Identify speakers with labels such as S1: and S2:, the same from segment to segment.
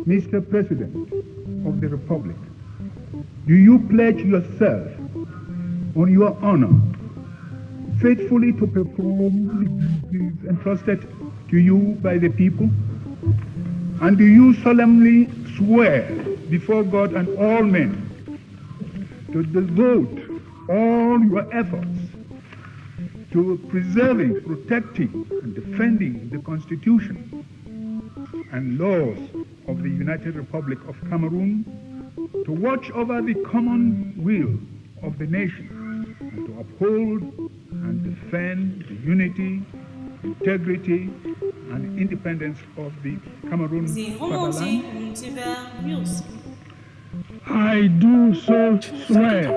S1: Mr. President of the Republic, do you pledge yourself on your honor faithfully to perform the duties entrusted to you by the people? And do you solemnly swear before God and all men to devote all your efforts to preserving, protecting, and defending the Constitution and laws of the United Republic of Cameroon, to watch over the common will of the nation, and to uphold and defend the unity, integrity, and independence of the Cameroon fatherland? I do so swear.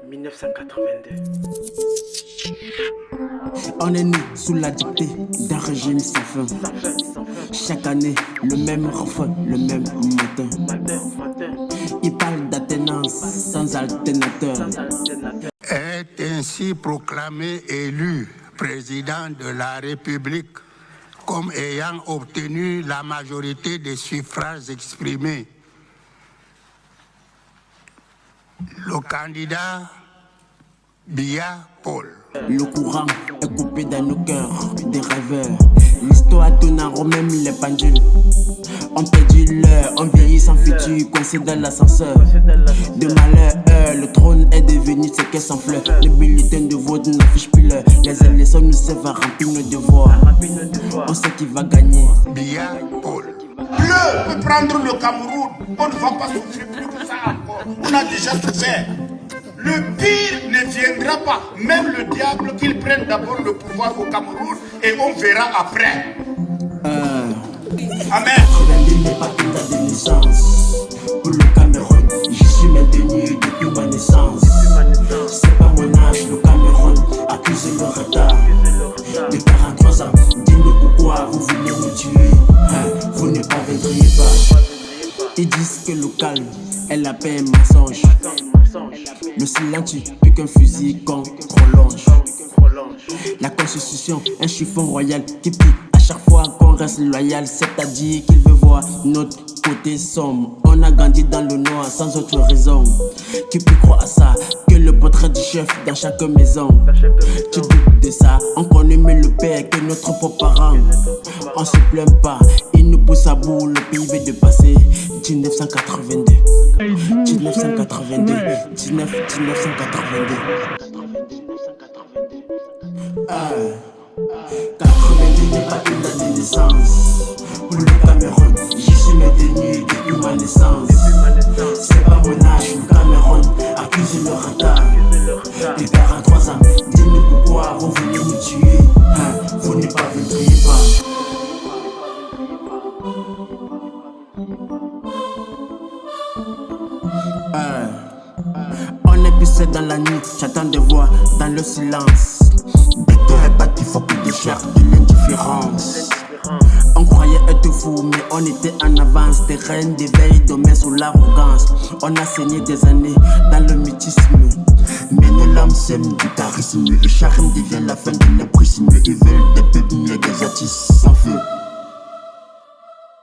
S2: 1982.
S3: On est né sous la dictée d'un régime sans fin. Chaque année, le même refrain, le même matin. Il parle d'alternance sans alternateur.
S4: Est ainsi proclamé élu président de la République comme ayant obtenu la majorité des suffrages exprimés. Le candidat Biya Paul.
S3: Le courant est coupé dans nos cœurs, des rêveurs. L'histoire tourne en rond, même les pendules. On perdit l'heure, on vieillit sans futur, coincé dans l'ascenseur. De malheur, le trône est devenu ce qu'est sans fleurs. Les bulletins de vote n'affichent plus l'heure. Les élections nous servent à remplir nos devoirs. On sait qui va gagner.
S4: Biya Paul.
S5: Bleu peut prendre le Cameroun. On ne va pas souffrir plus que ça encore. On a déjà souffert. Le pire ne viendra pas. Même le diable qu'il prenne d'abord le pouvoir au Cameroun et on verra après. Amen.
S3: Je n'est pas une date de naissance. Pour le Cameroun, j'y suis maintenu depuis ma naissance. C'est pas mon âge, le Cameroun accuse le retard. De 43 ans, dis-nous pourquoi vous voulez nous tuer. Vous ne parviendriez pas. Ils disent que le calme est la paix, un mensonge. Le silence tue plus qu'un fusil qu'on prolonge. La constitution, un chiffon royal qui pique à chaque fois qu'on reste loyal. C'est-à-dire qu'il veut voir notre côté sombre. On a grandi dans le noir sans autre raison. Qui peut croire à ça, que le portrait du chef dans chaque maison. Tu doutes de ça, on connaît mieux le père que notre propre parent. On se plaint pas, il nous pousse à bout, le pays veut de passer. 1982 1982 1982 82 n'est pas une date de naissance. Pour le Cameroun, j'y suis maintenu depuis ma naissance. C'est pas mon âge, le Cameroun accuse le retard. De 43 ans, dis-nous pourquoi vous voulez nous tuer. Vous ne parviendriez pas. On est poussé dans la nuit, j'attends des voix dans le silence. Béton est bâti, faut plus de chair, de l'indifférence. On croyait être fou, mais on était en avance. Des reines d'éveil, domaines sous l'arrogance. On a saigné des années dans le mutisme. Mais nos lames sèment du charisme. Le charme devient la fin de l'impression. Ils veulent des pépines et des artistes sans feu.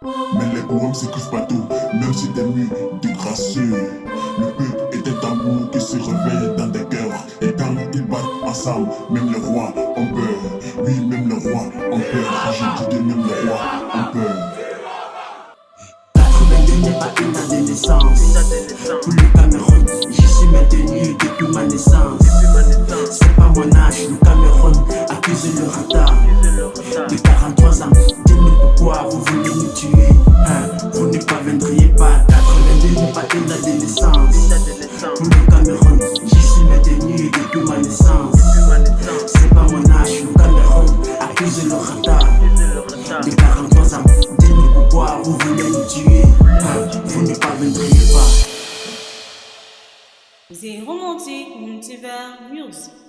S6: Mais les poèmes s'écrivent partout, même si des murs de gracieux. Le peuple est un tambour qui se réveille dans des cœurs. Et quand ils battent ensemble, même les rois ont peur. Oui, même les rois ont peur. Je dis que même les rois ont peur.
S3: 82 n'est pas une date de naissance. Pour le Cameroun, j'y suis maintenu depuis ma naissance. C'est pas mon âge, le Cameroun accuse le retard. De 43 ans, dis-nous pourquoi vous voulez nous tuer. Vous ne parviendriez pas. 82 n'est pas une date de naissance. Pour le Cameroun, j'y suis maintenu depuis ma naissance. C'est pas mon âge, le Cameroun accuse le retard. De 43 ans, dis-nous pourquoi vous voulez nous tuer. Vous ne parviendriez pas.
S7: The Romantic Multiverse News.